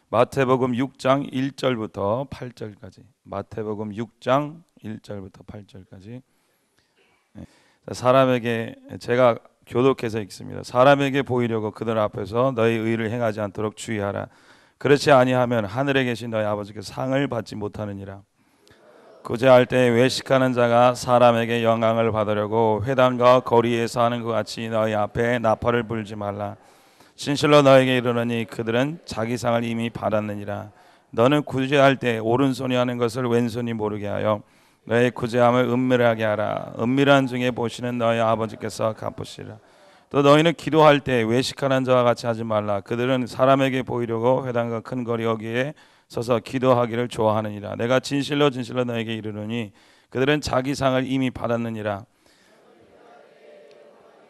마태복음 6장 1절부터 8절까지. 마태복음 6장 1절부터 8절까지. 사람에게, 제가 교독해서 읽습니다. 사람에게 보이려고 그들 앞에서 너희 의를 행하지 않도록 주의하라. 그렇지 아니하면 하늘에 계신 너희 아버지께서 상을 받지 못하느니라. 구제할 때 외식하는 자가 사람에게 영광을 받으려고 회당과 거리에서 하는 것 같이 너희 앞에 나팔을 불지 말라. 진실로 너에게 이르노니 그들은 자기 상을 이미 받았느니라. 너는 구제할 때 오른손이 하는 것을 왼손이 모르게 하여 너의 구제함을 은밀하게 하라. 은밀한 중에 보시는 너희 아버지께서 갚으시리라. 또 너희는 기도할 때 외식하는 자와 같이 하지 말라. 그들은 사람에게 보이려고 회당과 큰 거리 여기에 서서 기도하기를 좋아하느니라. 내가 진실로 진실로 너에게 이르노니 그들은 자기 상을 이미 받았느니라.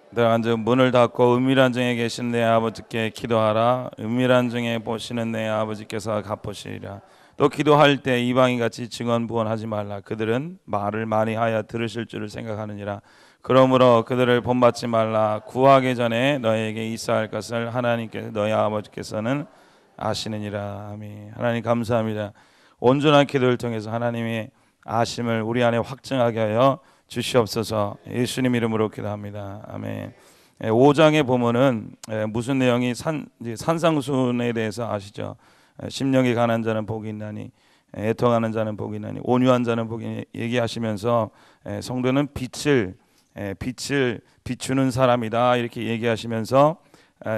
너희가 앉아 문을 닫고 은밀한 중에 계신 내 아버지께 기도하라. 은밀한 중에 보시는 내 아버지께서 갚으시리라. 또 기도할 때 이방인같이 증언부언하지 말라. 그들은 말을 많이 하여 들으실 줄을 생각하느니라. 그러므로 그들을 본받지 말라. 구하기 전에 너에게 있어야 할 것을 하나님께서 너희 아버지께서는 아시느니라. 아멘. 하나님 감사합니다. 온전한 기도를 통해서 하나님의 아심을 우리 안에 확증하게 하여 주시옵소서. 예수님 이름으로 기도합니다. 아멘. 5장에 보면은 무슨 내용이 산상순에 대해서 아시죠? 심령이 가난 자는 복이 있나니 애통하는 자는 복이 있나니 온유한 자는 복이 얘기하시면서 성도는 빛을 비추는 사람이다 이렇게 얘기하시면서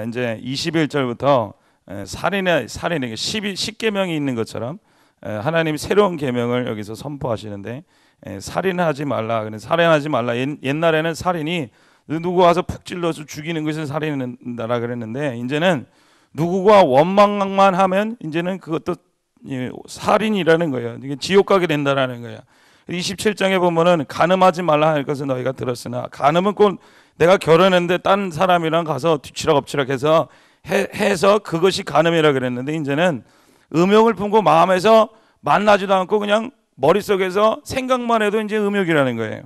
이제 21절부터 살인의 10계명이 있는 것처럼 하나님 새로운 계명을 여기서 선포하시는데 살인하지 말라. 살인하지 말라. 옛날에는 살인이 누구 와서 푹 찔러서 죽이는 것은 살인이다 그랬는데 이제는 누구가 원망만 하면 이제는 그것도 살인이라는 거예요. 이게 지옥 가게 된다라는 거예요. 27장에 보면은 간음하지 말라 할 것은 너희가 들었으나 간음은 꼭 내가 결혼했는데 딴 사람이랑 가서 뒤치락엎치락해서 해서 그것이 간음이라 그랬는데 이제는 음욕을 품고 마음에서 만나지도 않고 그냥 머릿속에서 생각만 해도 이제 음욕이라는 거예요.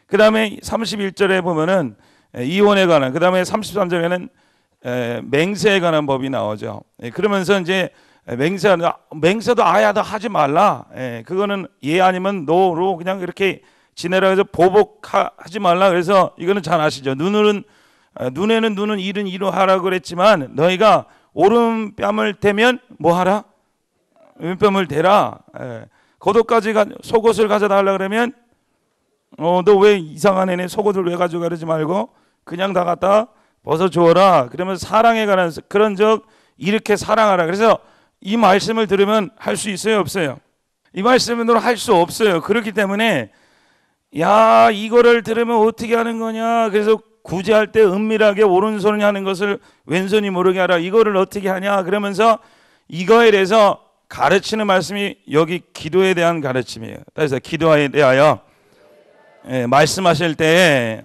그 다음에 31절에 보면은 이혼에 관한, 그 다음에 33절에는 맹세에 관한 법이 나오죠. 그러면서 이제 맹세도 아야도 하지 말라. 그거는 예 아니면 노로 그냥 이렇게 지내라 해서 보복하지 말라. 그래서 이거는 잘 아시죠. 눈에는 눈은 일은 이로 하라고 그랬지만 너희가 오른뺨을 대면 뭐 하라? 왼뺨을 대라. 겉옷까지 속옷을 가져다 하려고 그러면 너 왜 이상한 애네 속옷을 왜 가져가 그러지 말고 그냥 다 갖다 벗어주어라. 그러면서 사랑에 관한 그런 적 이렇게 사랑하라. 그래서 이 말씀을 들으면 할 수 있어요 없어요? 이 말씀으로 할 수 없어요. 그렇기 때문에 야 이거를 들으면 어떻게 하는 거냐. 그래서 구제할 때 은밀하게 오른손이 하는 것을 왼손이 모르게 하라. 이거를 어떻게 하냐. 그러면서 이거에 대해서 가르치는 말씀이 여기 기도에 대한 가르침이에요. 그래서 기도에 대하여 말씀하실 때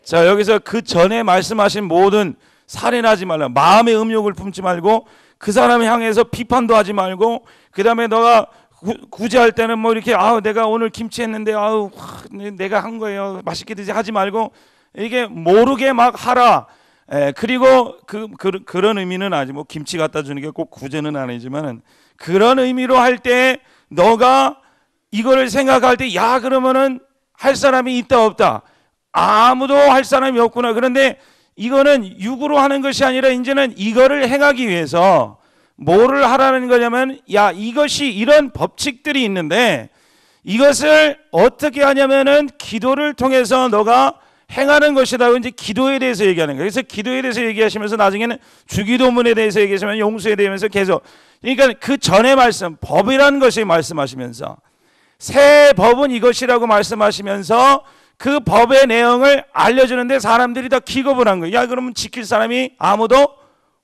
자 여기서 그 전에 말씀하신 모든 살인하지 말라. 마음의 음욕을 품지 말고 그 사람을 향해서 비판도 하지 말고 그 다음에 너가 구제할 때는 뭐 이렇게 내가 오늘 김치 했는데 내가 한 거예요. 맛있게 드지 하지 말고 이게 모르게 막 하라. 그리고 그런 의미는 아직 뭐 김치 갖다 주는 게 꼭 구제는 아니지만 그런 의미로 할 때 너가 이거를 생각할 때 야 그러면은 할 사람이 있다 없다. 아무도 할 사람이 없구나. 그런데 이거는 육으로 하는 것이 아니라 이제는 이거를 행하기 위해서 뭐를 하라는 거냐면 야 이것이 이런 법칙들이 있는데 이것을 어떻게 하냐면은 기도를 통해서 너가 행하는 것이다. 이제 기도에 대해서 얘기하는 거예요. 그래서 기도에 대해서 얘기하시면서 나중에는 주기도문에 대해서 얘기하시면 용서에 대해서 계속 그러니까 그 전에 말씀 법이라는 것이 말씀하시면서 새 법은 이것이라고 말씀하시면서 그 법의 내용을 알려주는데 사람들이 다 기겁을 한 거예요. 야 그러면 지킬 사람이 아무도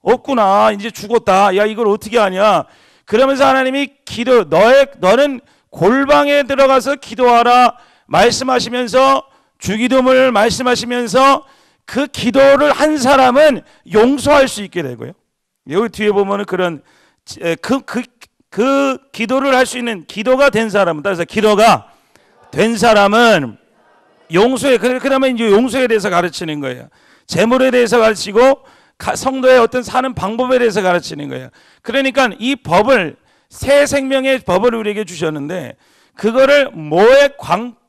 없구나. 이제 죽었다. 야 이걸 어떻게 하냐. 그러면서 하나님이 너는 골방에 들어가서 기도하라 말씀하시면서 주기도문을 말씀하시면서 그 기도를 한 사람은 용서할 수 있게 되고요. 여기 뒤에 보면은 그런 그 기도를 할 수 있는 기도가 된 사람은 따라서 기도가 된 사람은 용서에 그러면 이제 용서에 대해서 가르치는 거예요. 재물에 대해서 가르치고 성도의 어떤 사는 방법에 대해서 가르치는 거예요. 그러니까 이 법을, 새 생명의 법을 우리에게 주셨는데 그거를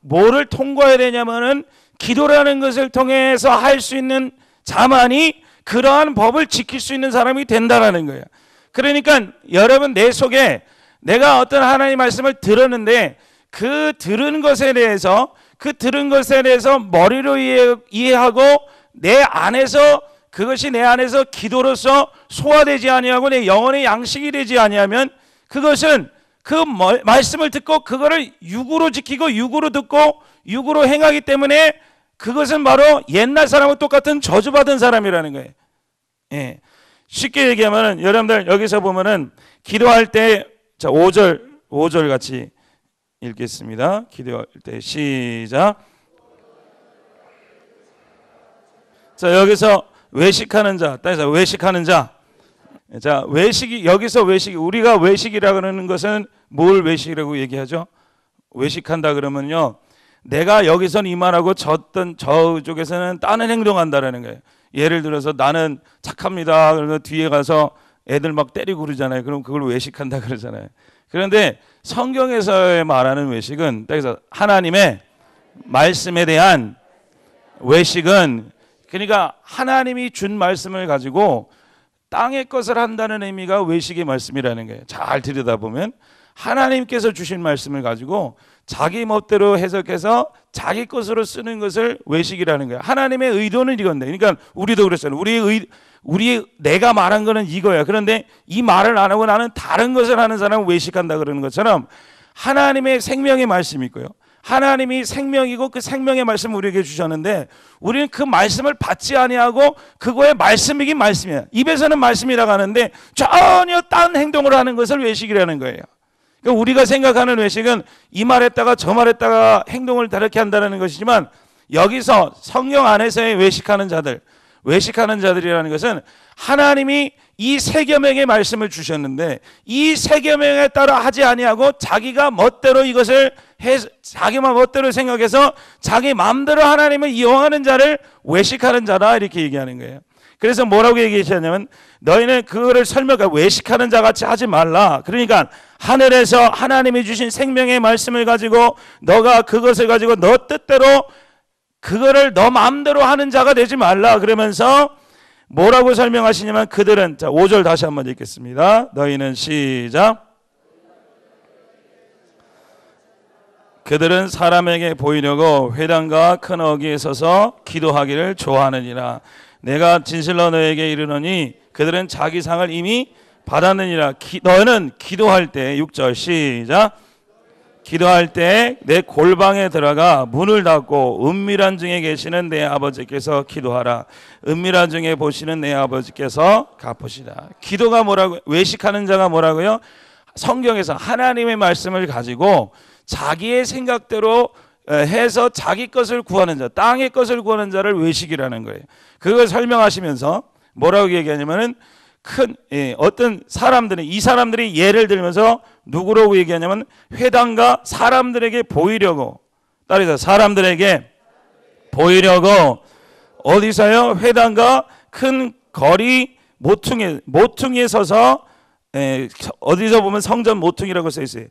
뭐를 통과해야 되냐면은 기도라는 것을 통해서 할 수 있는 자만이 그러한 법을 지킬 수 있는 사람이 된다라는 거예요. 그러니까 여러분, 내 속에 내가 어떤 하나님 말씀을 들었는데 그 들은 것에 대해서 머리로 이해하고 내 안에서, 그것이 내 안에서 기도로서 소화되지 아니하고 내 영혼의 양식이 되지 아니하면 그것은 그 말씀을 듣고 그거를 육으로 지키고 육으로 듣고 육으로 행하기 때문에 그것은 바로 옛날 사람과 똑같은 저주받은 사람이라는 거예요. 예. 쉽게 얘기하면 여러분들 여기서 보면은 기도할 때, 자, 5절 같이 읽겠습니다. 기도할 때 시작. 자, 여기서 외식하는 자, 따라서 외식하는 자. 자, 외식이, 여기서 외식, 우리가 외식이라 그러는 것은 뭘 외식이라고 얘기하죠? 외식한다 그러면요, 내가 여기서는 이 말하고 저쪽에서는 다른 행동한다라는 거예요. 예를 들어서 나는 착합니다. 그래서 뒤에 가서 애들 막 때리고 그러잖아요. 그럼 그걸 외식한다 그러잖아요. 그런데 성경에서 말하는 외식은, 그래서 하나님의 말씀에 대한 외식은, 그러니까 하나님이 준 말씀을 가지고 땅의 것을 한다는 의미가 외식의 말씀이라는 거예요. 잘 들여다보면 하나님께서 주신 말씀을 가지고 자기 멋대로 해석해서 자기 것으로 쓰는 것을 외식이라는 거예요. 하나님의 의도는 이건데, 그러니까 우리도 그랬잖아요. 내가 말한 거는 이거야. 그런데 이 말을 안 하고 나는 다른 것을 하는 사람은 외식한다 그러는 것처럼 하나님의 생명의 말씀이 있고요. 하나님이 생명이고 그 생명의 말씀을 우리에게 주셨는데 우리는 그 말씀을 받지 아니하고 그거의 말씀이긴 말씀이야. 입에서는 말씀이라고 하는데 전혀 딴 행동을 하는 것을 외식이라는 거예요. 그러니까 우리가 생각하는 외식은 이 말했다가 저 말했다가 행동을 다르게 한다는 것이지만, 여기서 성령 안에서의 외식하는 자들이라는 것은 하나님이 이 세 계명의 말씀을 주셨는데 이 세 계명에 따라 하지 아니하고 자기가 멋대로 이것을 자기만 멋대로 생각해서 자기 마음대로 하나님을 이용하는 자를 외식하는 자다, 이렇게 얘기하는 거예요. 그래서 뭐라고 얘기하셨냐면, 너희는 그거를 외식하는 자 같이 하지 말라. 그러니까 하늘에서 하나님이 주신 생명의 말씀을 가지고 너가 그것을 가지고 너 뜻대로 그거를 너 마음대로 하는 자가 되지 말라. 그러면서 뭐라고 설명하시냐면, 그들은, 자, 5절 다시 한번 읽겠습니다. 너희는 시작. 그들은 사람에게 보이려고 회당과 큰 어귀에 서서 기도하기를 좋아하느니라. 내가 진실로 너에게 이르노니 그들은 자기 상을 이미 받았느니라. 너는 기도할 때, 6절 시작. 기도할 때 내 골방에 들어가 문을 닫고 은밀한 중에 계시는 내 아버지께서 기도하라. 은밀한 중에 보시는 내 아버지께서 갚으시라. 기도가 뭐라고, 외식하는 자가 뭐라고요? 성경에서 하나님의 말씀을 가지고 자기의 생각대로 해서 자기 것을 구하는 자, 땅의 것을 구하는 자를 외식이라는 거예요. 그걸 설명하시면서 뭐라고 얘기하냐면은 어떤 사람들은, 이 사람들이 예를 들면서 누구라고 얘기하냐면 회당과 사람들에게 보이려고, 따라서 사람들에게 보이려고 어디서요? 회당과 큰 거리 모퉁이에 서서, 어디서 보면 성전 모퉁이라고 써 있어요.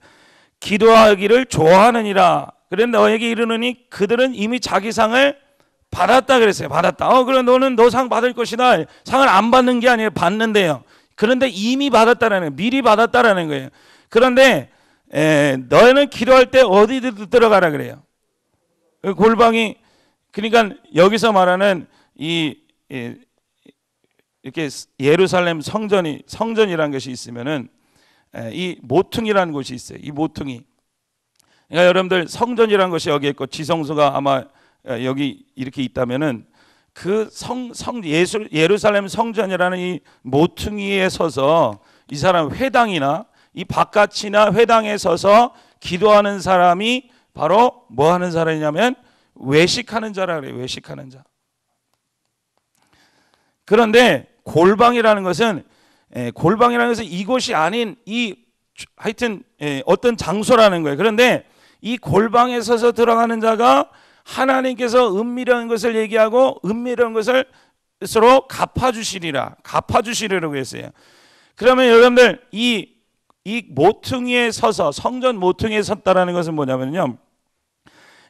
기도하기를 좋아하느니라. 그런데 너에게 이르노니 그들은 이미 자기 상을 받았다 그랬어요. 받았다. 그래 너는 너 상 받을 것이다. 상을 안 받는 게 아니에요. 받는데요. 그런데 이미 받았다라는 거예요. 미리 받았다라는 거예요. 그런데 너희는 기도할 때 어디 들어가라 그래요. 골방이, 그러니까 여기서 말하는 이렇게 예루살렘 성전이라는 것이 있으면은 이 모퉁이라는 곳이 있어요. 이 모퉁이. 그러니까 여러분들 성전이라는 것이 여기 있고 지성소가 아마 여기 이렇게 있다면은 그 예루살렘 성전이라는 이 모퉁이에 서서 이 사람 회당이나 이 바깥이나 회당에 서서 기도하는 사람이 바로 뭐 하는 사람이냐면 외식하는 자라 그래요. 외식하는 자. 그런데 골방이라는 것은 이곳이 아닌 하여튼 어떤 장소라는 거예요. 그런데 이 골방에 서서 들어가는 자가 하나님께서 은밀한 것을 얘기하고 은밀한 것을 것으로 갚아주시리라고 했어요. 그러면 여러분들 이 모퉁이에 서서, 성전 모퉁이에 섰다라는 것은 뭐냐면요,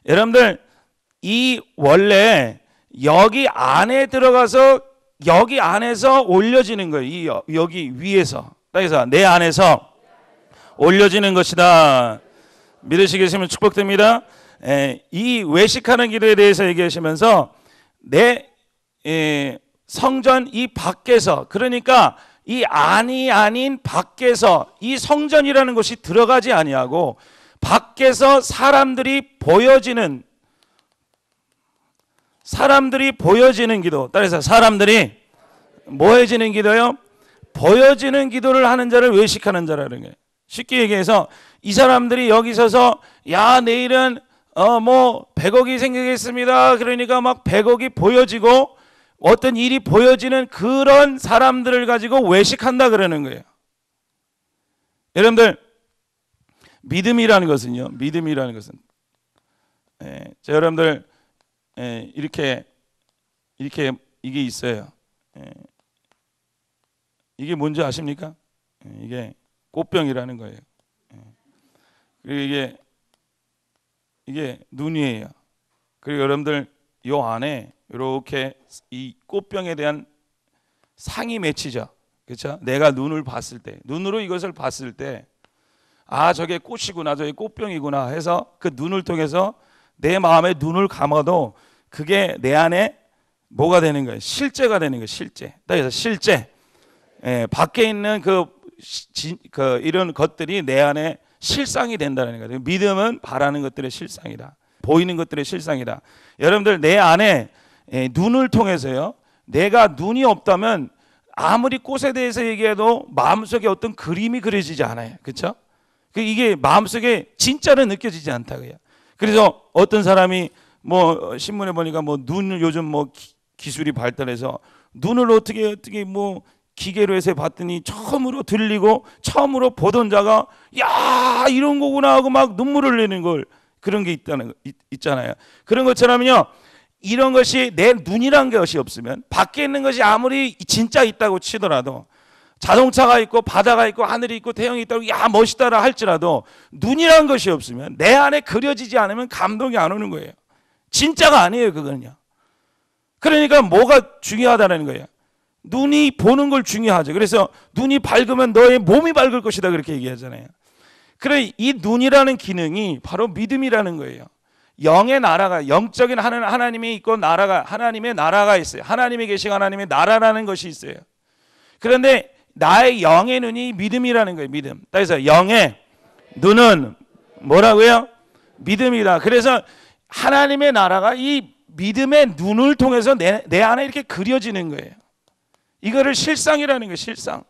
여러분들 이 원래 여기 안에 들어가서 여기 안에서 올려지는 거예요. 여기 위에서, 그래서 내 안에서 올려지는 것이다. 믿으시겠으면 축복됩니다. 이 외식하는 기도에 대해서 얘기하시면서 내 성전 이 밖에서, 그러니까 이 안이 아닌 밖에서, 이 성전이라는 것이 들어가지 아니하고 밖에서 사람들이 보여지는 기도. 따라서 사람들이 뭐해지는 기도요? 보여지는 기도를 하는 자를 외식하는 자라는 거예요. 쉽게 얘기해서 이 사람들이 여기 서서 야 내일은 뭐 100억이 생기겠습니다. 그러니까 막 100억이 보여지고 어떤 일이 보여지는 그런 사람들을 가지고 외식한다 그러는 거예요. 여러분들 믿음이라는 것은요, 자, 여러분들 이렇게 이게 있어요. 이게 뭔지 아십니까? 이게 꽃병이라는 거예요. 그리고 이게 눈이에요. 그리고 여러분들 요 안에 이렇게 이 꽃병에 대한 상이 맺히죠. 그렇죠? 내가 눈으로 이것을 봤을 때, 아 저게 꽃이구나, 저게 꽃병이구나 해서 그 눈을 통해서 내 마음에 눈을 감아도 그게 내 안에 뭐가 되는 거예요? 실제가 되는 거예요. 그래서 실제. 밖에 있는 이런 것들이 내 안에 실상이 된다는 거예요. 믿음은 바라는 것들의 실상이다. 보이는 것들의 실상이다. 여러분들 내 안에 눈을 통해서요, 내가 눈이 없다면 아무리 꽃에 대해서 얘기해도 마음속에 어떤 그림이 그려지지 않아요. 그렇죠? 이게 마음속에 진짜로 느껴지지 않다고요. 그래서 어떤 사람이 뭐 신문에 보니까 뭐 눈을 요즘 뭐 기술이 발달해서 눈을 어떻게 뭐 기계로 해서 봤더니 처음으로 들리고 처음으로 보던 자가 야 이런 거구나 하고 막 눈물을 흘리는 걸, 그런 게 있잖아요. 그런 것처럼요, 이런 것이 내 눈이란 것이 없으면 밖에 있는 것이 아무리 진짜 있다고 치더라도, 자동차가 있고 바다가 있고 하늘이 있고 태양이 있다고 야 멋있다라 할지라도 눈이란 것이 없으면, 내 안에 그려지지 않으면 감동이 안 오는 거예요. 진짜가 아니에요, 그거는요. 그러니까 뭐가 중요하다는 거예요? 눈이 보는 걸 중요하죠. 그래서 눈이 밝으면 너의 몸이 밝을 것이다, 그렇게 얘기하잖아요. 그래, 이 눈이라는 기능이 바로 믿음이라는 거예요. 영의 나라가, 영적인 하나님이 있고 하나님의 나라가 있어요. 하나님이 계신 하나님의 나라라는 것이 있어요. 그런데 나의 영의 눈이 믿음이라는 거예요. 믿음. 그래서 영의 눈은 뭐라고요? 믿음이다. 그래서 하나님의 나라가 이 믿음의 눈을 통해서 내 안에 이렇게 그려지는 거예요. 이거를 실상이라는 거예요. 실상.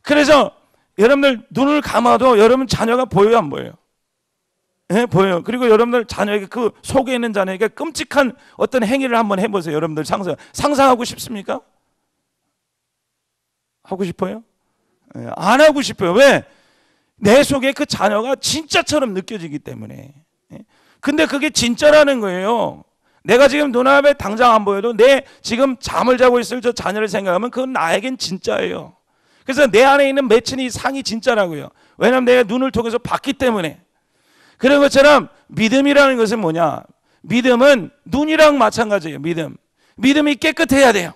그래서 여러분들 눈을 감아도 여러분 자녀가 보여요, 안 보여요? 네, 보여요. 그리고 여러분들 자녀에게, 그 속에 있는 자녀에게 끔찍한 어떤 행위를 한번 해보세요. 여러분들 상상하고 싶습니까? 하고 싶어요? 네, 안 하고 싶어요. 왜? 내 속에 그 자녀가 진짜처럼 느껴지기 때문에. 근데 그게 진짜라는 거예요. 내가 지금 눈앞에 당장 안 보여도 내 지금 잠을 자고 있을 저 자녀를 생각하면 그건 나에겐 진짜예요. 그래서 내 안에 있는 맺힌 이 상이 진짜라고요. 왜냐하면 내가 눈을 통해서 봤기 때문에. 그런 것처럼 믿음이라는 것은 뭐냐? 믿음은 눈이랑 마찬가지예요. 믿음이 깨끗해야 돼요.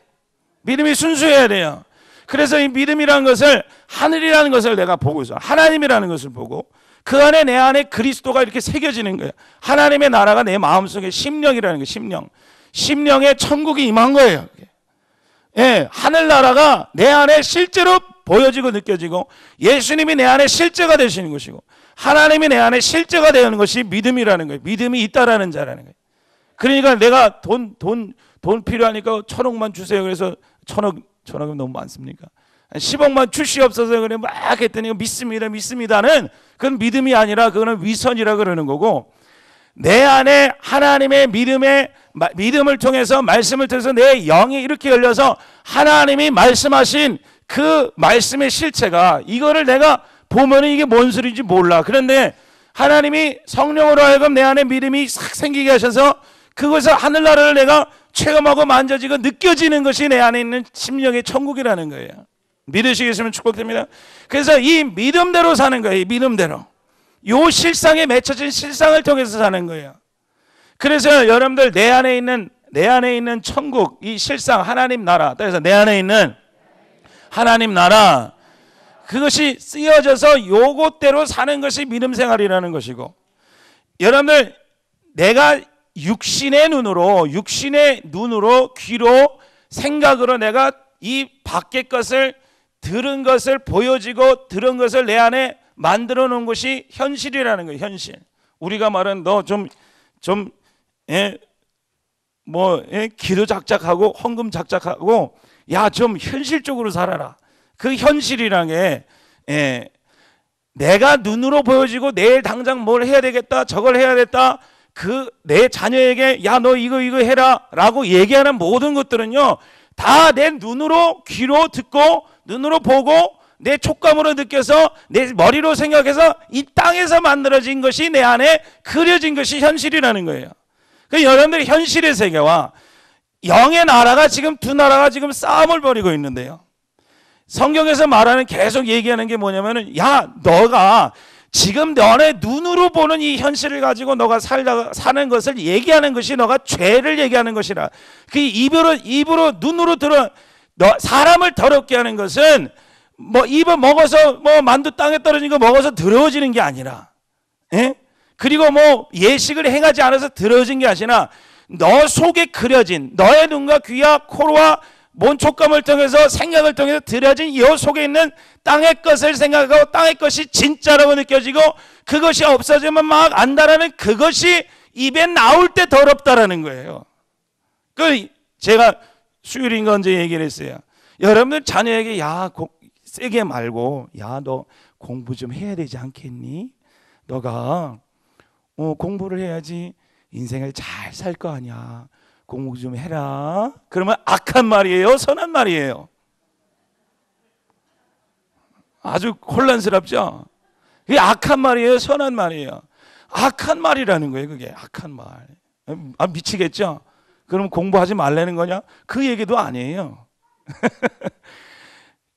믿음이 순수해야 돼요. 그래서 이 믿음이라는 것을, 하늘이라는 것을 내가 보고 있어. 하나님이라는 것을 보고 그 안에, 내 안에 그리스도가 이렇게 새겨지는 거예요. 하나님의 나라가 내 마음속에 심령이라는 거예요. 심령에 천국이 임한 거예요. 예, 하늘나라가 내 안에 실제로 보여지고 느껴지고, 예수님이 내 안에 실제가 되시는 것이고, 하나님이 내 안에 실제가 되는 것이 믿음이라는 거예요. 믿음이 있다라는 자라는 거예요. 그러니까 내가 돈 필요하니까 1,000억만 주세요. 그래서 1,000억은 너무 많습니까? 10억만 주시옵소서 그래 막 했더니 믿습니다는 그건 믿음이 아니라 그거는 위선이라 그러는 거고, 내 안에 하나님의 믿음을 통해서, 말씀을 통해서 내 영이 이렇게 열려서 하나님이 말씀하신 그 말씀의 실체가, 이거를 내가 보면은 이게 뭔 소리인지 몰라. 그런데 하나님이 성령으로 하여금 내 안에 믿음이 싹 생기게 하셔서 그것을 하늘나라를 내가 체험하고 만져지고 느껴지는 것이 내 안에 있는 심령의 천국이라는 거예요. 믿으시겠으면 축복됩니다. 그래서 이 믿음대로 사는 거예요. 이 믿음대로. 요 실상에 맺혀진 실상을 통해서 사는 거예요. 그래서 여러분들 내 안에 있는 천국, 이 실상, 하나님 나라, 그래서 내 안에 있는 하나님 나라, 그것이 쓰여져서 요것대로 사는 것이 믿음 생활이라는 것이고, 여러분들 내가 육신의 눈으로 귀로 생각으로 내가 이 밖의 것을 들은 것을 보여지고 들은 것을 내 안에 만들어 놓은 것이 현실이라는 거예요. 현실. 우리가 말은 너 기도 작작하고 헌금 작작하고 야 좀 현실적으로 살아라. 그 현실이라는 게 내가 눈으로 보여지고 내일 당장 뭘 해야 되겠다, 저걸 해야 됐다, 그 내 자녀에게 야 너 이거 해라 라고 얘기하는 모든 것들은요 다 내 눈으로 귀로 듣고 눈으로 보고 내 촉감으로 느껴서 내 머리로 생각해서 이 땅에서 만들어진 것이 내 안에 그려진 것이 현실이라는 거예요. 그 여러분들이 현실의 세계와 영의 나라가 지금 두 나라가 지금 싸움을 벌이고 있는데요. 성경에서 말하는 계속 얘기하는 게 뭐냐면은 야 너가 지금 너네 눈으로 보는 이 현실을 가지고 너가 사는 것을 얘기하는 것이 너가 죄를 얘기하는 것이라. 그 입으로 눈으로 들어 너 사람을 더럽게 하는 것은 뭐 입을 먹어서 뭐 만두 땅에 떨어진 거 먹어서 더러워지는 게 아니라, 그리고 뭐 예식을 행하지 않아서 더러워진 게 아니라 너 속에 그려진 너의 눈과 귀와 코와 몸 촉감을 통해서 생각을 통해서 들여진 이 속에 있는 땅의 것을 생각하고 땅의 것이 진짜라고 느껴지고 그것이 없어지면 막 안다라는 그것이 입에 나올 때 더럽다라는 거예요. 그 제가 수요일인가 언제 얘기를 했어요. 여러분들 자녀에게 야 세게 말고 야 너 공부 좀 해야 되지 않겠니? 너가 공부를 해야지 인생을 잘 살 거 아니야. 공부 좀 해라. 그러면 악한 말이에요? 선한 말이에요? 아주 혼란스럽죠? 그게 악한 말이에요? 선한 말이에요? 악한 말이라는 거예요. 그게 악한 말. 미치겠죠? 그럼 공부하지 말라는 거냐? 그 얘기도 아니에요.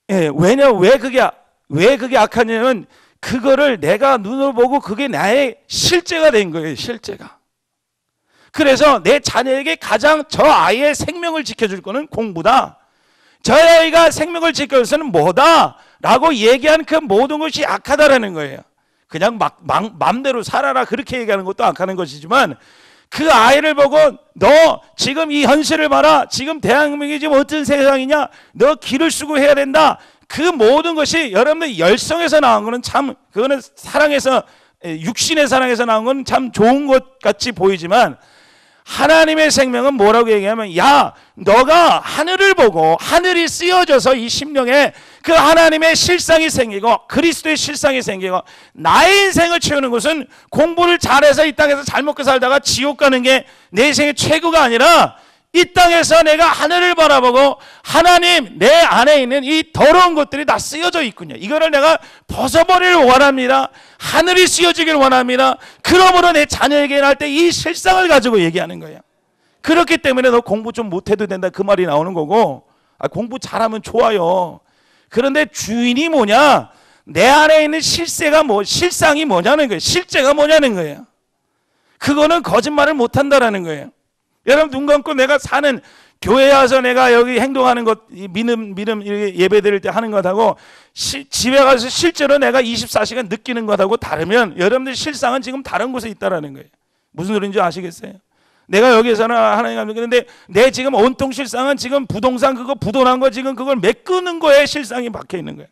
왜 그게 악하냐면 그거를 내가 눈으로 보고 그게 나의 실제가 된 거예요. 실제가. 그래서 내 자녀에게 가장 저 아이의 생명을 지켜줄 거는 공부다. 저 아이가 생명을 지켜줄 것은 뭐다 라고 얘기한 그 모든 것이 악하다라는 거예요. 그냥 맘대로 살아라 그렇게 얘기하는 것도 악하는 것이지만 그 아이를 보고 너 지금 이 현실을 봐라. 지금 대한민국이 지금 어떤 세상이냐. 너 기를 쓰고 해야 된다. 그 모든 것이 여러분들 열성에서 나온 거는 참 그거는 사랑에서 육신의 사랑에서 나온 건 참 좋은 것 같이 보이지만 하나님의 생명은 뭐라고 얘기하면 야 너가 하늘을 보고 하늘이 쓰여져서 이 심령에 그 하나님의 실상이 생기고 그리스도의 실상이 생기고 나의 인생을 채우는 것은 공부를 잘해서 이 땅에서 잘 먹고 살다가 지옥 가는 게 내 인생의 최고가 아니라 이 땅에서 내가 하늘을 바라보고 하나님 내 안에 있는 이 더러운 것들이 다 쓰여져 있군요. 이거를 내가 벗어버리길 원합니다. 하늘이 쓰여지길 원합니다. 그러므로 내 자녀에게 할 때 이 실상을 가지고 얘기하는 거예요. 그렇기 때문에 너 공부 좀 못해도 된다 그 말이 나오는 거고 공부 잘하면 좋아요. 그런데 주인이 뭐냐? 내 안에 있는 실상이 뭐냐는 거예요. 실제가 뭐냐는 거예요. 그거는 거짓말을 못한다라는 거예요. 여러분 눈 감고 내가 사는 교회에 와서 내가 여기 행동하는 것 믿음 예배 드릴 때 하는 것하고 집에 가서 실제로 내가 24시간 느끼는 것하고 다르면 여러분들 실상은 지금 다른 곳에 있다라는 거예요. 무슨 소리인지 아시겠어요? 내가 여기서는 하나님 믿는데 내 지금 온통 실상은 지금 부동산 그거 부도난 거 지금 그걸 메꾸는 거에 실상이 박혀 있는 거야.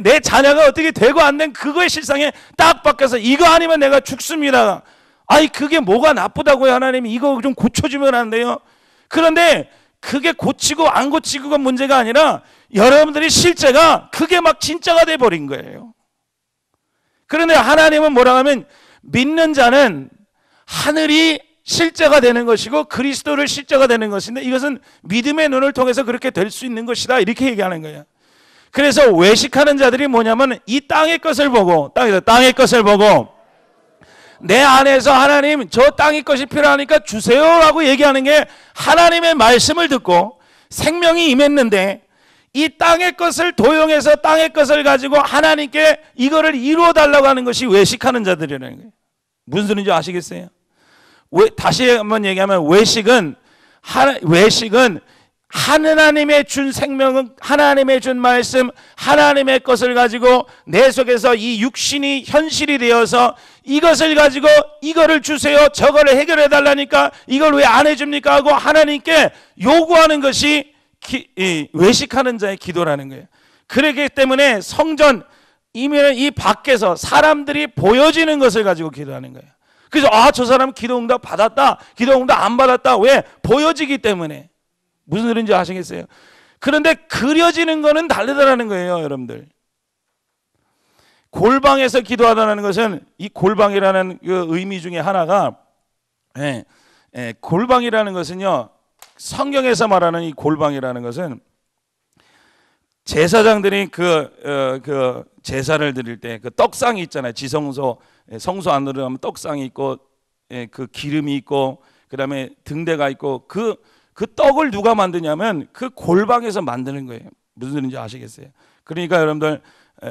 내 자녀가 어떻게 되고 안 된 그거의 실상에 딱 박혀서 이거 아니면 내가 죽습니다. 아니 그게 뭐가 나쁘다고요? 하나님이 이거 좀 고쳐주면 안 돼요? 그런데 그게 고치고 안 고치고가 문제가 아니라 여러분들이 실제가 그게 막 진짜가 돼버린 거예요. 그런데 하나님은 뭐라 하면 믿는 자는 하늘이 실제가 되는 것이고 그리스도를 실제가 되는 것인데 이것은 믿음의 눈을 통해서 그렇게 될 수 있는 것이다 이렇게 얘기하는 거예요. 그래서 외식하는 자들이 뭐냐면 이 땅의 것을 보고 땅의 것을 보고 내 안에서 하나님 저 땅의 것이 필요하니까 주세요라고 얘기하는 게 하나님의 말씀을 듣고 생명이 임했는데 이 땅의 것을 도용해서 땅의 것을 가지고 하나님께 이거를 이루어 달라고 하는 것이 외식하는 자들이라는 거예요. 무슨 소리인지 아시겠어요? 다시 한번 얘기하면 외식은 하나님의 준 생명은 하나님의 준 말씀 하나님의 것을 가지고 내 속에서 이 육신이 현실이 되어서 이것을 가지고 이거를 주세요 저거를 해결해 달라니까 이걸 왜 안 해줍니까 하고 하나님께 요구하는 것이 외식하는 자의 기도라는 거예요. 그렇기 때문에 성전 이면은 이 밖에서 사람들이 보여지는 것을 가지고 기도하는 거예요. 그래서 저 사람 기도응답 받았다 기도응답 안 받았다 왜? 보여지기 때문에. 무슨 소리인지 아시겠어요? 그런데 그려지는 거는 다르다라는 거예요, 여러분들. 골방에서 기도하다는 것은 이 골방이라는 그 의미 중에 하나가 골방이라는 것은요. 성경에서 말하는 이 골방이라는 것은 제사장들이 그 제사를 드릴 때 그 떡상이 있잖아요. 지성소 성소 안으로 가면 떡상이 있고 그 기름이 있고 그다음에 등대가 있고 그 떡을 누가 만드냐면 그 골방에서 만드는 거예요. 무슨 소리인지 아시겠어요? 그러니까 여러분들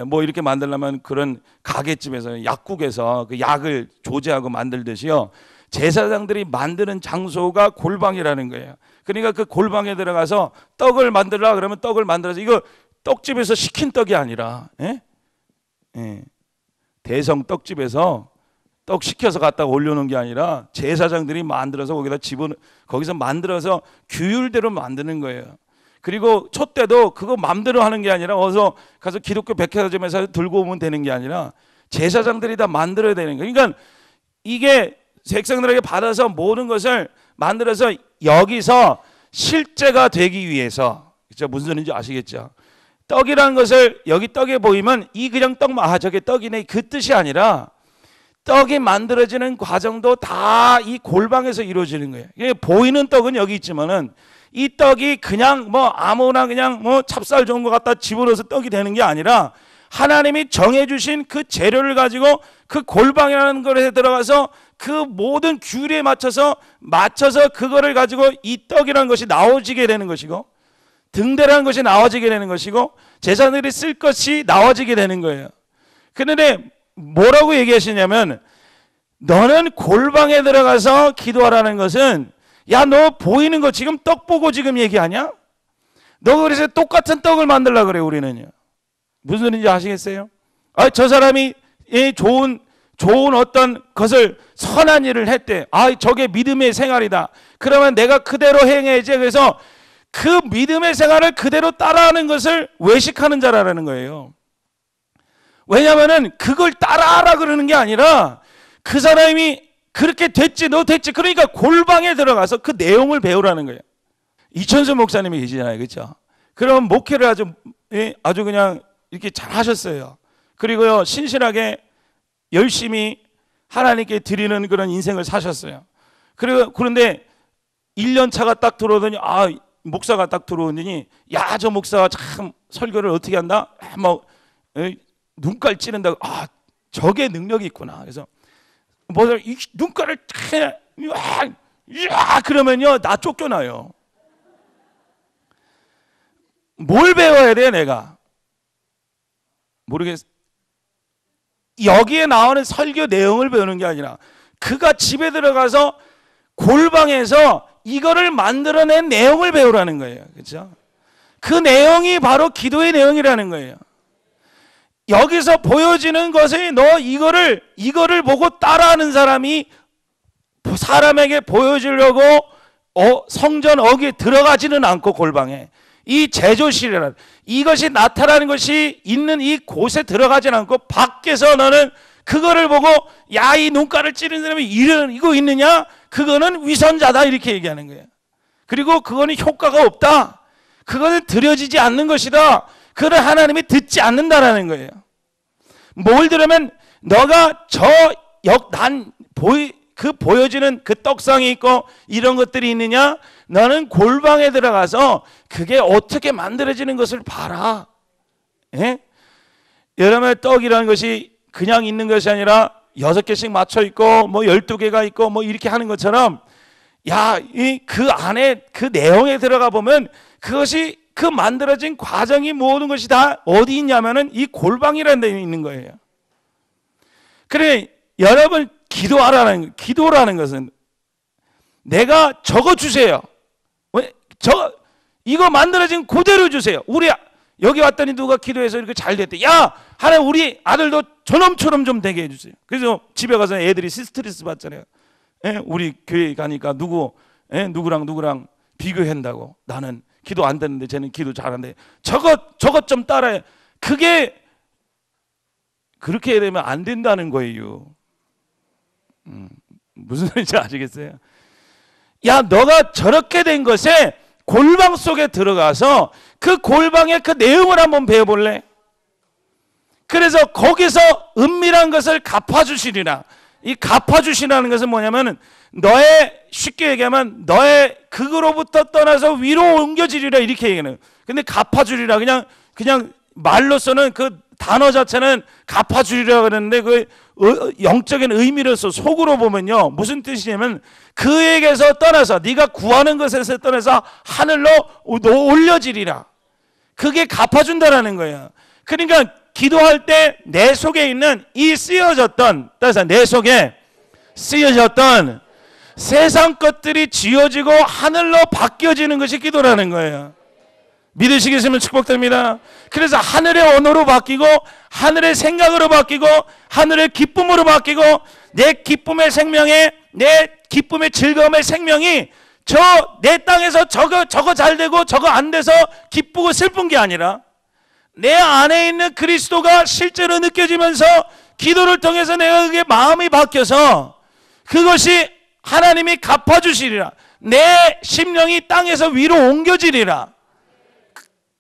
뭐 이렇게 만들려면 그런 가게집에서 약국에서 그 약을 조제하고 만들듯이요. 제사장들이 만드는 장소가 골방이라는 거예요. 그러니까 그 골방에 들어가서 떡을 만들라 그러면 떡을 만들어서 이거 떡집에서 시킨 떡이 아니라 대성 떡집에서 떡 시켜서 갖다 올려놓은 게 아니라 제사장들이 만들어서 거기서 만들어서 규율대로 만드는 거예요. 그리고 촛대도 그거 맘대로 하는 게 아니라 어서 가서 기독교 백화점에서 들고 오면 되는 게 아니라 제사장들이 다 만들어야 되는 거예요. 그러니까 이게 백성들에게 받아서 모든 것을 만들어서 여기서 실제가 되기 위해서 그렇죠? 무슨 소리인지 아시겠죠? 떡이라는 것을 여기 떡에 보이면 이 그냥 저게 떡이네 그 뜻이 아니라 떡이 만들어지는 과정도 다 이 골방에서 이루어지는 거예요. 보이는 떡은 여기 있지만은 이 떡이 그냥 뭐 아무나 그냥 뭐 찹쌀 좋은 거 갖다 집어넣어서 떡이 되는 게 아니라 하나님이 정해주신 그 재료를 가지고 그 골방이라는 것에 들어가서 그 모든 규례에 맞춰서 그거를 가지고 이 떡이라는 것이 나오지게 되는 것이고 등대라는 것이 나와지게 되는 것이고 제사장들이 쓸 것이 나와지게 되는 거예요. 그런데 뭐라고 얘기하시냐면 너는 골방에 들어가서 기도하라는 것은 야 너 보이는 거 지금 떡 보고 지금 얘기하냐? 너 그래서 똑같은 떡을 만들려고 그래 우리는요. 무슨 소리인지 아시겠어요? 저 사람이 좋은 어떤 것을 선한 일을 했대. 저게 믿음의 생활이다. 그러면 내가 그대로 행해야지. 그래서 그 믿음의 생활을 그대로 따라하는 것을 외식하는 자라는 거예요. 왜냐하면은 그걸 따라하라 그러는 게 아니라 그 사람이 그렇게 됐지 너 됐지 그러니까 골방에 들어가서 그 내용을 배우라는 거예요. 이천수 목사님이 계시잖아요. 그렇죠? 그럼 목회를 아주 그냥 이렇게 잘 하셨어요. 그리고요 신실하게 열심히 하나님께 드리는 그런 인생을 사셨어요. 그런데 1년 차가 딱 들어오더니 목사가 딱 들어오더니 야 저 목사가 참 설교를 어떻게 한다? 뭐 눈깔 찌른다고 저게 능력이 있구나. 그래서 이 눈깔을 그러면요 나 쫓겨나요. 뭘 배워야 돼 내가? 모르겠어. 여기에 나오는 설교 내용을 배우는 게 아니라 그가 집에 들어가서 골방에서 이거를 만들어낸 내용을 배우라는 거예요. 그렇죠? 그 내용이 바로 기도의 내용이라는 거예요. 여기서 보여지는 것이 너 이거를 보고 따라하는 사람이 사람에게 보여주려고 성전 어귀에 들어가지는 않고 골방에 이 제조실이라는 이것이 나타나는 것이 있는 이 곳에 들어가지는 않고 밖에서 너는 그거를 보고 야 이 눈가를 찌르는 사람이 이거 있느냐? 그거는 위선자다 이렇게 얘기하는 거예요. 그리고 그거는 효과가 없다. 그거는 드려지지 않는 것이다. 그를 하나님이 듣지 않는다라는 거예요. 뭘 들으면 너가 보여지는 그 떡상이 있고 이런 것들이 있느냐? 너는 골방에 들어가서 그게 어떻게 만들어지는 것을 봐라. 예? 여러분의 떡이라는 것이 그냥 있는 것이 아니라 6개씩 맞춰 있고 뭐 12개가 있고 뭐 이렇게 하는 것처럼 그 안에 그 내용에 들어가 보면 그것이 그 만들어진 과정이 모든 것이 다 어디 있냐면은 이 골방이라는 데 있는 거예요. 그래 여러분 기도라는 것은 내가 적어 주세요. 이거 만들어진 그대로 주세요. 우리 여기 왔더니 누가 기도해서 이렇게 잘 됐대. 야, 하나님 우리 아들도 저놈처럼 좀 되게 해주세요. 그래서 집에 가서 애들이 스트레스 받잖아요. 우리 교회 가니까 누구랑 비교한다고. 나는 기도 안 되는데 쟤는 기도 잘하는데 저것 좀 따라해. 그게 그렇게 해야 되면 안 된다는 거예요. 무슨 소리인지 아시겠어요? 야, 너가 저렇게 된 것에 골방 속에 들어가서 그 골방의 그 내용을 한번 배워볼래? 그래서 거기서 은밀한 것을 갚아주시리라. 이 갚아주시라는 것은 뭐냐면 쉽게 얘기하면 너의 극으로부터 떠나서 위로 옮겨지리라 이렇게 얘기하는. 근데 갚아주리라 그냥 말로서는 그 단어 자체는 갚아주리라 그러는데 그 영적인 의미로서 속으로 보면요 무슨 뜻이냐면 그에게서 떠나서 네가 구하는 것에서 떠나서 하늘로 올려지리라. 그게 갚아준다라는 거예요. 그러니까 기도할 때 내 속에 있는 이 쓰여졌던, 따라서 내 속에 쓰여졌던 세상 것들이 지어지고 하늘로 바뀌어지는 것이 기도라는 거예요. 믿으시겠으면 축복됩니다. 그래서 하늘의 언어로 바뀌고 하늘의 생각으로 바뀌고 하늘의 기쁨으로 바뀌고 내 기쁨의 생명에 내 기쁨의 즐거움의 생명이 내 땅에서 저거 잘 되고 저거 안 돼서 기쁘고 슬픈 게 아니라 내 안에 있는 그리스도가 실제로 느껴지면서 기도를 통해서 내가 그게 마음이 바뀌어서 그것이 하나님이 갚아주시리라. 내 심령이 땅에서 위로 옮겨지리라.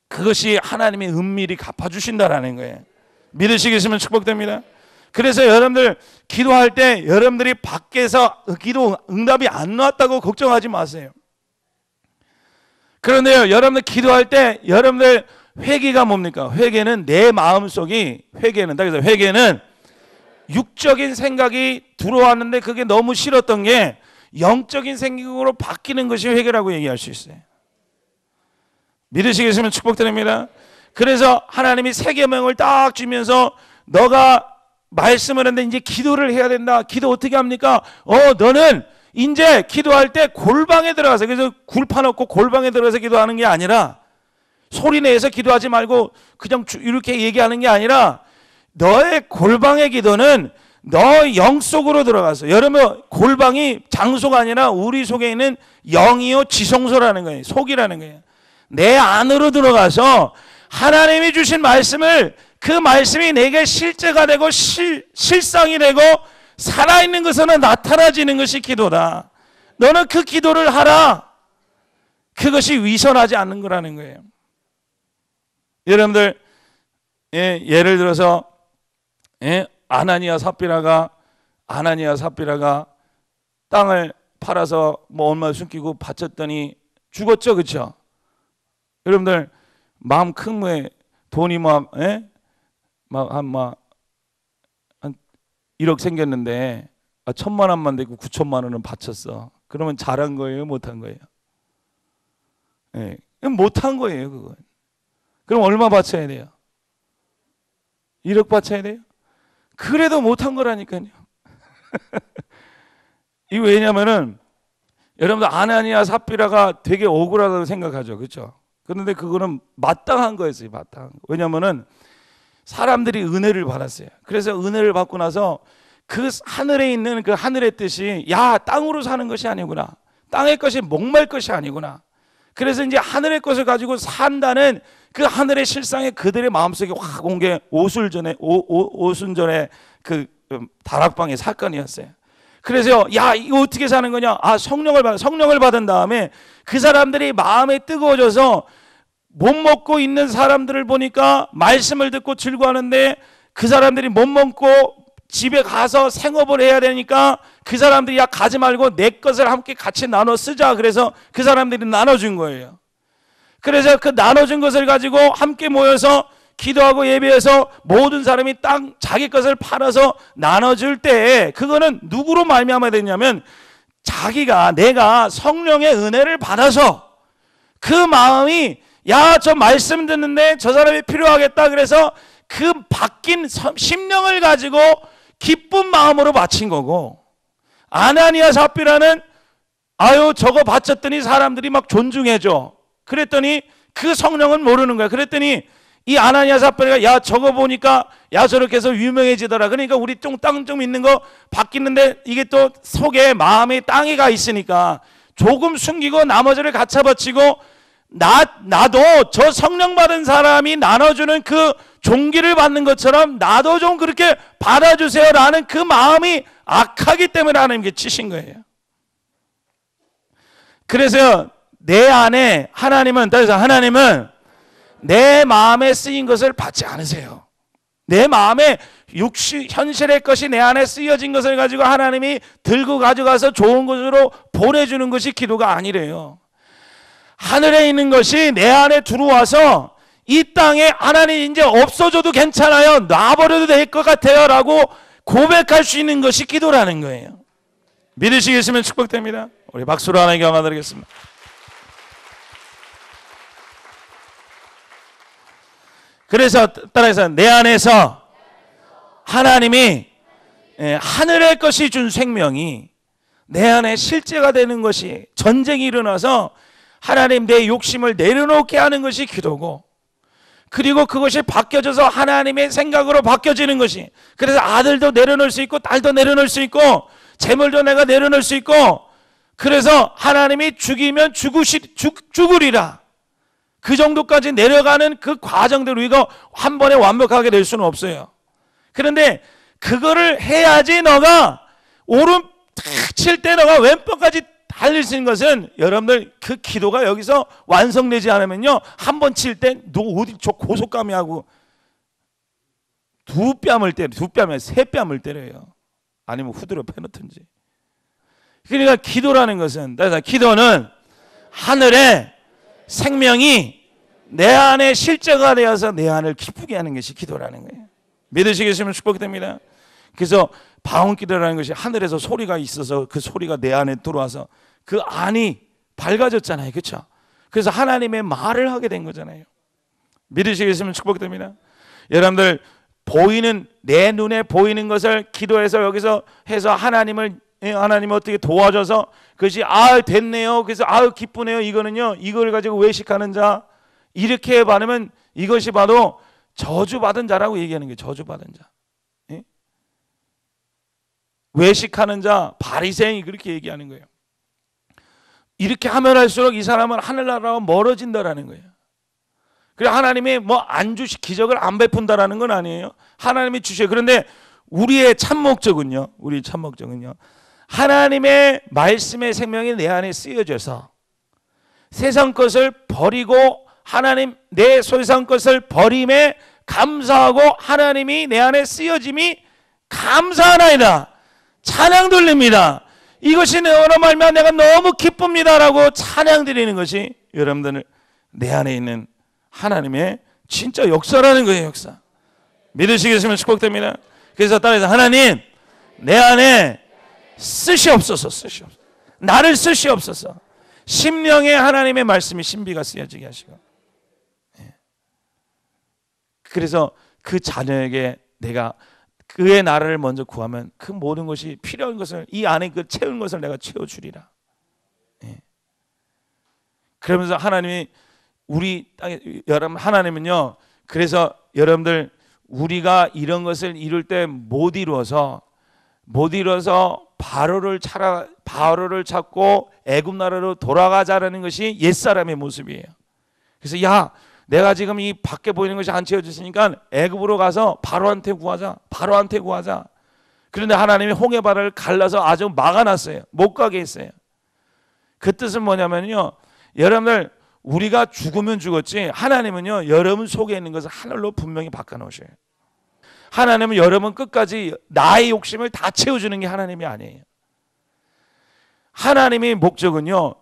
그것이 하나님이 은밀히 갚아주신다라는 거예요. 믿으시겠으면 축복됩니다. 그래서 여러분들 기도할 때 여러분들이 밖에서 기도 응답이 안 나왔다고 걱정하지 마세요. 그런데요, 여러분들 기도할 때 여러분들 회개가 뭡니까? 회개는 내 마음속이 회개는 육적인 생각이 들어왔는데 그게 너무 싫었던 게 영적인 생각으로 바뀌는 것이 회개라고 얘기할 수 있어요. 믿으시겠으면 축복드립니다. 그래서 하나님이 세 계명을 딱 주면서 너가 말씀을 했는데 이제 기도를 해야 된다. 기도 어떻게 합니까? 너는 이제 기도할 때 골방에 들어가서, 그래서 굴판 없고 골방에 들어가서 기도하는 게 아니라 소리 내서 기도하지 말고 그냥 이렇게 얘기하는 게 아니라 너의 골방의 기도는 너 영 속으로 들어가서, 여러분 골방이 장소가 아니라 우리 속에 있는 영이요 지성소라는 거예요. 속이라는 거예요. 내 안으로 들어가서 하나님이 주신 말씀을, 그 말씀이 내게 실제가 되고 실상이 되고 살아있는 것으로 나타나지는 것이 기도다. 너는 그 기도를 하라. 그것이 위선하지 않는 거라는 거예요. 여러분들 예를 들어서 아나니아 삽비라가 땅을 팔아서 뭐 얼마 숨기고 바쳤더니 죽었죠, 그렇죠? 여러분들 마음 큰 거에 돈이 한 1억 생겼는데 1,000만 원만 되고 9천만 원은 바쳤어. 그러면 잘한 거예요, 못한 거예요? 못한 거예요, 그건. 그럼 얼마 바쳐야 돼요? 1억 바쳐야 돼요? 그래도 못한 거라니까요. 이거 왜냐면은 여러분들 아나니아 삽비라가 되게 억울하다고 생각하죠, 그렇죠? 그런데 그거는 마땅한 거였어요, 마땅한 거. 왜냐면은 사람들이 은혜를 받았어요. 그래서 은혜를 받고 나서 그 하늘에 있는 그 하늘의 뜻이, 야, 땅으로 사는 것이 아니구나. 땅의 것이 목말 것이 아니구나. 그래서 이제 하늘의 것을 가지고 산다는 그 하늘의 실상이 그들의 마음속에 확 온 게 오순전에 그 다락방의 사건이었어요. 그래서 야, 이거 어떻게 사는 거냐? 성령을 받은 다음에 그 사람들이 마음에 뜨거워져서 못 먹고 있는 사람들을 보니까 말씀을 듣고 즐거워하는데, 그 사람들이 못 먹고 집에 가서 생업을 해야 되니까 그 사람들이 야, 가지 말고 내 것을 함께 같이 나눠 쓰자. 그래서 그 사람들이 나눠준 거예요. 그래서 그 나눠준 것을 가지고 함께 모여서 기도하고 예배해서 모든 사람이 땅 자기 것을 팔아서 나눠줄 때 그거는 누구로 말미암아 되냐면 자기가 내가 성령의 은혜를 받아서 그 마음이 야, 저 말씀 듣는데 저 사람이 필요하겠다 그래서 그 바뀐 심령을 가지고 기쁜 마음으로 바친 거고, 아나니아 삽비라는 아유 저거 바쳤더니 사람들이 막 존중해줘. 그랬더니 그 성령은 모르는 거야. 그랬더니 이 아나니아 삽비가 야 저거 보니까 야 저렇게 해서 유명해지더라. 그러니까 우리 땅 좀 있는 거 바뀌는데 이게 또 속에 마음에 땅이 가 있으니까 조금 숨기고 나머지를 갖다 바치고 나도 저 성령 받은 사람이 나눠주는 그 종기를 받는 것처럼 나도 좀 그렇게 받아주세요 라는 그 마음이 악하기 때문에 하나님께 치신 거예요. 그래서 내 안에 하나님은 내 마음에 쓰인 것을 받지 않으세요. 내 마음에 현실의 것이 내 안에 쓰여진 것을 가지고 하나님이 들고 가져가서 좋은 곳으로 보내주는 것이 기도가 아니래요. 하늘에 있는 것이 내 안에 들어와서 이 땅에 하나님 이제 없어져도 괜찮아요, 놔버려도 될 것 같아요 라고 고백할 수 있는 것이 기도라는 거예요. 믿으시겠으면 축복됩니다. 우리 박수로 하나님께 영광 드리겠습니다. 그래서 따라해서 내 안에서 하나님이 하늘의 것이 준 생명이 내 안에 실제가 되는 것이, 전쟁이 일어나서 하나님 내 욕심을 내려놓게 하는 것이 기도고, 그리고 그것이 바뀌어져서 하나님의 생각으로 바뀌어지는 것이, 그래서 아들도 내려놓을 수 있고 딸도 내려놓을 수 있고 재물도 내가 내려놓을 수 있고, 그래서 하나님이 죽이면 죽으리라 그 정도까지 내려가는 그 과정대로 이거 한 번에 완벽하게 될 수는 없어요. 그런데 그거를 해야지 너가 오른 탁 칠 때 너가 왼쪽까지 달릴 수 있는 것은, 여러분들 그 기도가 여기서 완성되지 않으면요 한 번 칠 때 너 어디 저 고속감이 하고 두 뺨을 세 뺨을 때려요. 아니면 후드로 패놓든지. 그러니까 기도라는 것은, 기도는 하늘의 생명이 내 안에 실제가 되어서 내 안을 기쁘게 하는 것이 기도라는 거예요. 믿으시겠으면 축복됩니다. 그래서 방언기도라는 것이 하늘에서 소리가 있어서 그 소리가 내 안에 들어와서 그 안이 밝아졌잖아요. 그렇죠? 그래서 하나님의 말을 하게 된 거잖아요. 믿으시겠으면 축복됩니다. 여러분들 보이는, 내 눈에 보이는 것을 기도해서 여기서 해서 하나님 어떻게 도와줘서 그것이 됐네요, 그래서 기쁘네요, 이거는요 이걸 가지고 외식하는 자, 이렇게 받으면 이것이 바로 저주받은 자라고 얘기하는 거예요. 저주받은 자, 예? 외식하는 자, 바리새인이 그렇게 얘기하는 거예요. 이렇게 하면 할수록 이 사람은 하늘나라와 멀어진다라는 거예요. 그래 하나님이 기적을 안 베푼다라는 건 아니에요. 하나님이 주셔요. 그런데 우리의 참 목적은요, 하나님의 말씀의 생명이 내 안에 쓰여져서 세상 것을 버리고 하나님 내 세상 것을 버림에 감사하고 하나님이 내 안에 쓰여짐이 감사하나이다, 찬양 돌립니다, 이것이 너로 말미암아 내가 너무 기쁩니다라고 찬양 드리는 것이 여러분들 내 안에 있는 하나님의 진짜 역사라는 거예요. 역사. 믿으시겠으면 축복됩니다. 그래서 따라서 하나님 내 안에 쓰시옵소서. 나를 쓰시옵소서. 심령에 하나님의 말씀이 신비가 쓰여지게 하시고, 그래서 그 자녀에게 내가 그의 나라를 먼저 구하면 그 모든 것이 필요한 것을, 이 안에 그 채운 것을 내가 채워주리라. 그러면서 하나님이 우리 땅에, 여러분 하나님은요, 그래서 여러분들 우리가 이런 것을 이룰 때 못 이루어서 바로를 찾고 애굽 나라로 돌아가자라는 것이 옛사람의 모습이에요. 그래서 야, 내가 지금 이 밖에 보이는 것이 안 채워졌으니까 애굽으로 가서 바로한테 구하자. 그런데 하나님이 홍해바다를 갈라서 아주 막아놨어요. 못 가게 했어요. 그 뜻은 뭐냐면요, 여러분들 우리가 죽으면 죽었지 하나님은요 여러분 속에 있는 것을 하늘로 분명히 바꿔놓으셔요. 하나님은 여러분 끝까지 나의 욕심을 다 채워주는 게 하나님이 아니에요. 하나님의 목적은요,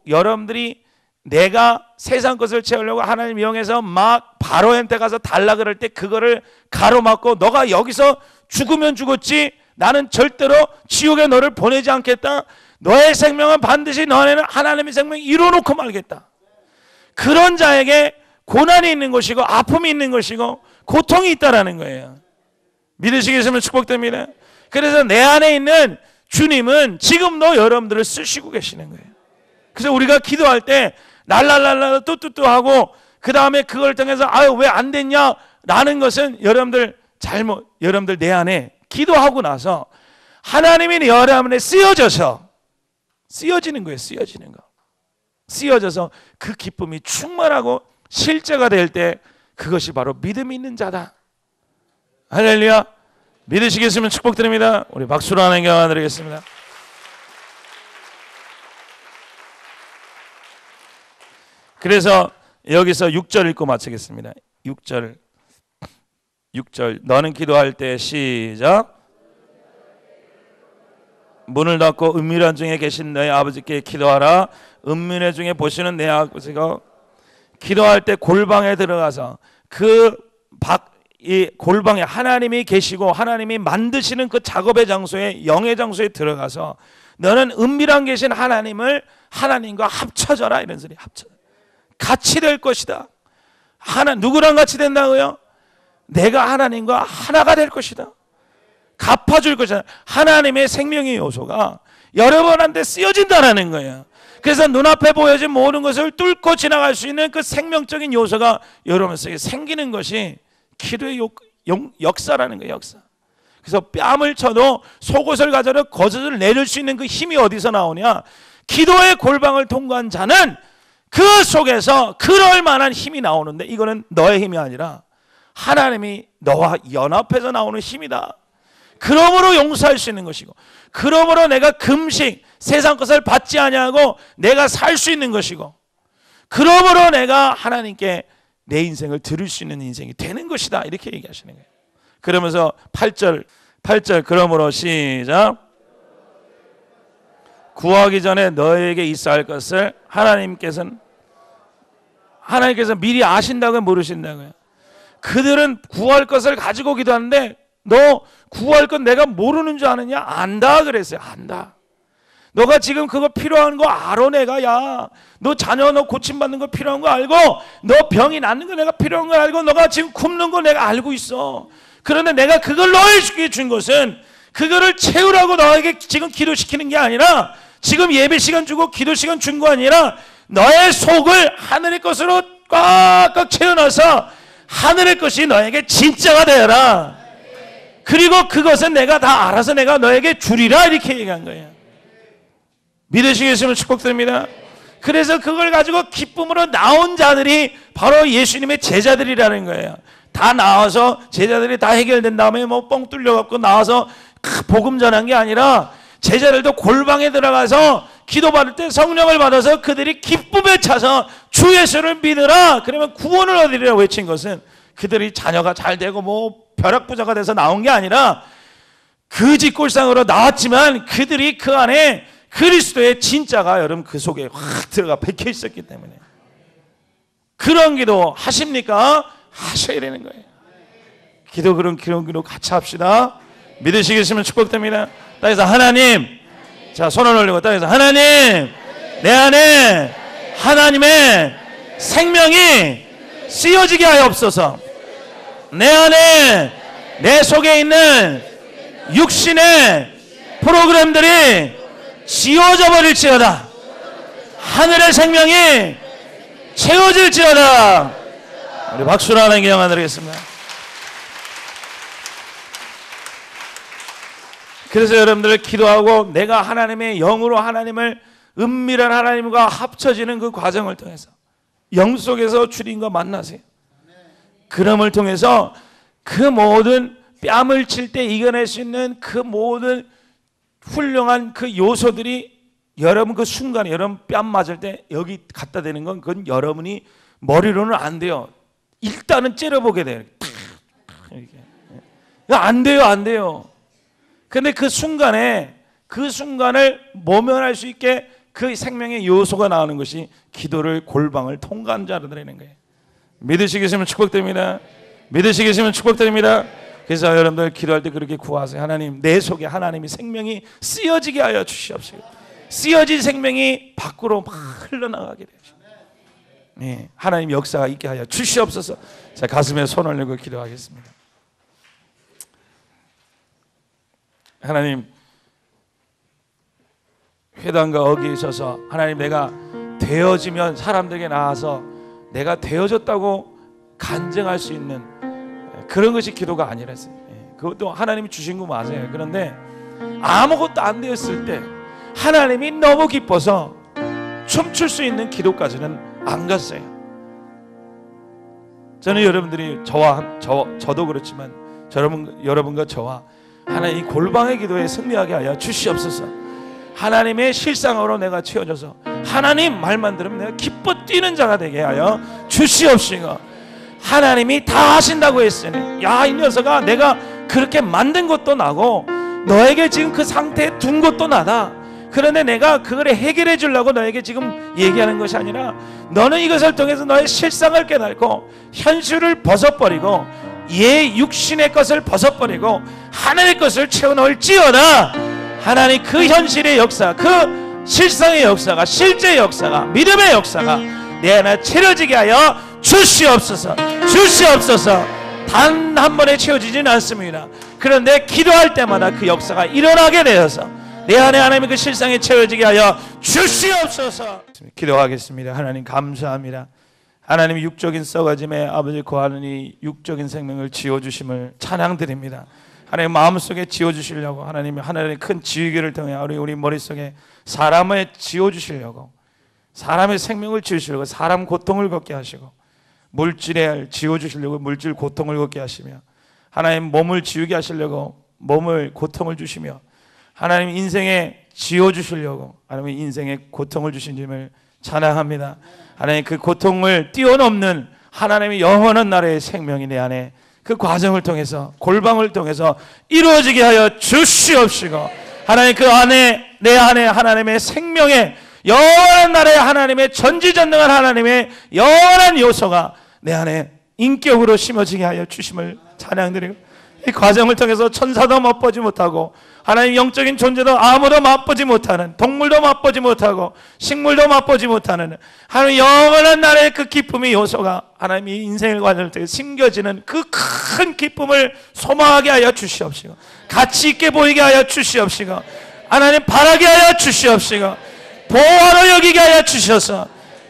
여러분들이 내가 세상 것을 채우려고 하나님 이용해서 막 바로한테 가서 달라 그럴 때 그거를 가로막고 너가 여기서 죽으면 죽었지 나는 절대로 지옥에 너를 보내지 않겠다. 너의 생명은 반드시 너네는 하나님의 생명 이뤄놓고 말겠다. 그런 자에게 고난이 있는 것이고 아픔이 있는 것이고 고통이 있다라는 거예요. 믿으시겠으면 축복됩니다. 그래서 내 안에 있는 주님은 지금도 여러분들을 쓰시고 계시는 거예요. 그래서 우리가 기도할 때 랄랄랄라 뚜뚜뚜 하고 그 다음에 그걸 통해서 아유 왜 안 됐냐 라는 것은 여러분들 여러분들 내 안에 기도하고 나서 하나님이 여러분에 쓰여지는 거예요. 쓰여져서 그 기쁨이 충만하고 실제가 될 때 그것이 바로 믿음이 있는 자다. 할렐루야. 믿으시겠으면 축복드립니다. 우리 박수로 하나님 경화 드리겠습니다. 그래서 여기서 6절 읽고 마치겠습니다. 6절 너는 기도할 때 시작. 문을 닫고 은밀한 중에 계신 너의 아버지께 기도하라. 은밀한 중에 보시는 내 아버지가 기도할 때 골방에 들어가서 이 골방에 하나님이 계시고 하나님이 만드시는 그 작업의 장소에 영의 장소에 들어가서 너는 은밀한 계신 하나님과 합쳐져라 이런 소리. 같이 될 것이다. 누구랑 같이 된다고요? 내가 하나님과 하나가 될 것이다. 갚아줄 것이다. 하나님의 생명의 요소가 여러분한테 쓰여진다는 거예요. 그래서 눈앞에 보여진 모든 것을 뚫고 지나갈 수 있는 그 생명적인 요소가 여러분 속에 생기는 것이 기도의 역사라는 거예요. 역사. 그래서 뺨을 쳐도 속옷을 가져도 거짓을 내릴 수 있는 그 힘이 어디서 나오냐? 기도의 골방을 통과한 자는 그 속에서 그럴 만한 힘이 나오는데 이거는 너의 힘이 아니라 하나님이 너와 연합해서 나오는 힘이다. 그러므로 용서할 수 있는 것이고 그러므로 내가 금식 세상 것을 받지 아니하고 내가 살 수 있는 것이고 그러므로 내가 하나님께 내 인생을 드릴 수 있는 인생이 되는 것이다. 이렇게 얘기하시는 거예요. 그러면서 8절 그러므로 시작. 구하기 전에 너에게 있어야 할 것을 하나님께서 미리 아신다고요? 모르신다고요? 그들은 구할 것을 가지고 기도하는데 너 구할 건 내가 모르는 줄 아느냐? 안다 그랬어요. 안다. 너가 지금 그거 필요한 거 알아 내가. 야, 너 자녀 너 고침받는 거 필요한 거 알고 너 병이 낫는 거 내가 필요한 거 알고 너가 지금 굶는 거 내가 알고 있어. 그런데 내가 그걸 너에게 준 것은 그거를 채우라고 너에게 지금 기도시키는 게 아니라 지금 예배 시간 주고 기도 시간 준 거 아니라 너의 속을 하늘의 것으로 꽉꽉 채워넣어서 하늘의 것이 너에게 진짜가 되어라. 그리고 그것은 내가 다 알아서 내가 너에게 주리라 이렇게 얘기한 거예요. 믿으시겠으면 축복드립니다. 그래서 그걸 가지고 기쁨으로 나온 자들이 바로 예수님의 제자들이라는 거예요. 다 나와서 제자들이 다 해결된 다음에 뭐 뻥 뚫려갖고 나와서 복음 전한 게 아니라 제자들도 골방에 들어가서 기도받을 때 성령을 받아서 그들이 기쁨에 차서 주 예수를 믿으라. 그러면 구원을 얻으리라 외친 것은 그들이 자녀가 잘 되고 뭐 벼락부자가 돼서 나온 게 아니라 그 집골상으로 나왔지만 그들이 그 안에 그리스도의 진짜가 여러분 그 속에 확 들어가 박혀 있었기 때문에 그런 기도 하십니까? 하셔야 되는 거예요. 그런 기도 같이 합시다. 믿으시겠으면 축복됩니다. 땅에서 하나님, 자 손을 올리고 땅에서 하나님, 내 안에 하나님의 생명이 쓰여지게 하옵소서. 내 안에 내 속에 있는 육신의 프로그램들이 지워져 버릴지어다. 하늘의 생명이 채워질지어다. 우리 박수로 하나님 경화 드리겠습니다. 그래서 여러분들 기도하고 내가 하나님의 영으로 하나님을 은밀한 하나님과 합쳐지는 그 과정을 통해서 영 속에서 주님과 만나세요. 그럼을 통해서 그 모든 뺨을 칠 때 이겨낼 수 있는 그 모든 훌륭한 그 요소들이 여러분 그 순간에 여러분 뺨 맞을 때 여기 갖다 대는 건 그건 여러분이 머리로는 안 돼요. 일단은 째려보게 돼요. 이렇게. 안 돼요, 안 돼요. 근데 그 순간에 그 순간을 모면할 수 있게 그 생명의 요소가 나오는 것이 기도를 골방을 통과한 자들이라는 거예요. 믿으시겠으면 축복드립니다. 믿으시겠으면 축복드립니다. 그래서 여러분들 기도할 때 그렇게 구하세요. 하나님, 내 속에 하나님의 생명이 쓰여지게 하여 주시옵소서. 쓰여진 생명이 밖으로 막 흘러나가게 되시옵소서. 네, 하나님 역사가 있게 하여 주시옵소서. 자, 가슴에 손 올리고 기도하겠습니다. 하나님, 회당과 어귀에 있어서 하나님, 내가 되어지면 사람들에게 나와서 내가 되어졌다고 간증할 수 있는 그런 것이 기도가 아니랬어요. 그것도 하나님이 주신 거 맞아요. 그런데 아무것도 안 되었을 때 하나님이 너무 기뻐서 춤출 수 있는 기도까지는 안 갔어요. 저는 여러분들이 저도 그렇지만 여러분과 저와 하나님 이 골방의 기도에 승리하게 하여 주시옵소서. 하나님의 실상으로 내가 채워져서 하나님 말만 들으면 내가 기뻐 뛰는 자가 되게 하여 주시옵시고, 하나님이 다 하신다고 했으니, 야, 이 녀석아, 내가 그렇게 만든 것도 나고 너에게 지금 그 상태에 둔 것도 나다. 그런데 내가 그걸 해결해 주려고 너에게 지금 얘기하는 것이 아니라, 너는 이것을 통해서 너의 실상을 깨닫고 현실을 벗어버리고 육신의 것을 벗어버리고 하늘의 것을 채워넣을지어다. 하나님 그 현실의 역사, 그 실상의 역사가, 실제의 역사가, 믿음의 역사가 내 안에 채워지게 하여 주시옵소서. 주시옵소서. 단 한 번에 채워지지는 않습니다. 그런데 기도할 때마다 그 역사가 일어나게 되어서 내 안에 하나님의 그 실상에 채워지게 하여 주시옵소서. 기도하겠습니다. 하나님 감사합니다. 하나님 육적인 썩어짐에 아버지 거하는 이 육적인 생명을 지어주심을 찬양드립니다. 하나님 마음속에 지어주시려고, 하나님의 하나님의 큰 지휘기를 통해 우리 머릿속에 사람을 지어주시려고, 사람의 생명을 지으시려고, 사람 고통을 걷게 하시고, 물질에 지어주시려고 물질 고통을 걷게 하시며, 하나님 몸을 지우게 하시려고 몸을 고통을 주시며, 하나님 인생에 지어주시려고 하나님 인생에 고통을 주신 점을 찬양합니다. 하나님 그 고통을 뛰어넘는 하나님의 영원한 나라의 생명이 내 안에 그 과정을 통해서, 골방을 통해서 이루어지게 하여 주시옵시고, 하나님 그 안에, 내 안에 하나님의 생명의 영원한 나라의 하나님의 전지전능한 하나님의 영원한 요소가 내 안에 인격으로 심어지게 하여 주심을 찬양드리고, 이 과정을 통해서 천사도 맛보지 못하고 하나님 영적인 존재도 아무도 맛보지 못하는, 동물도 맛보지 못하고 식물도 맛보지 못하는 하나님 영원한 나라의 그 기쁨의 요소가 하나님이 인생의 과정을 통해 심겨지는 그 큰 기쁨을 소망하게 하여 주시옵시고, 가치 있게 보이게 하여 주시옵시고, 하나님 바라게 하여 주시옵시고, 보화로 여기게 하여 주셔서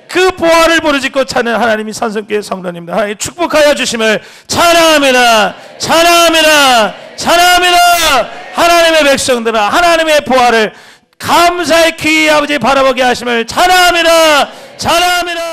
그 보화를 부르짖고 찾는 하나님이 산성교회 성도님들 하나님 축복하여 주심을 찬양합니다. 찬양합니다. 찬양합니다. 하나님의 백성들아, 하나님의 보화를 감사의 귀히 아버지 바라보게 하심을 찬양합니다. 찬양합니다.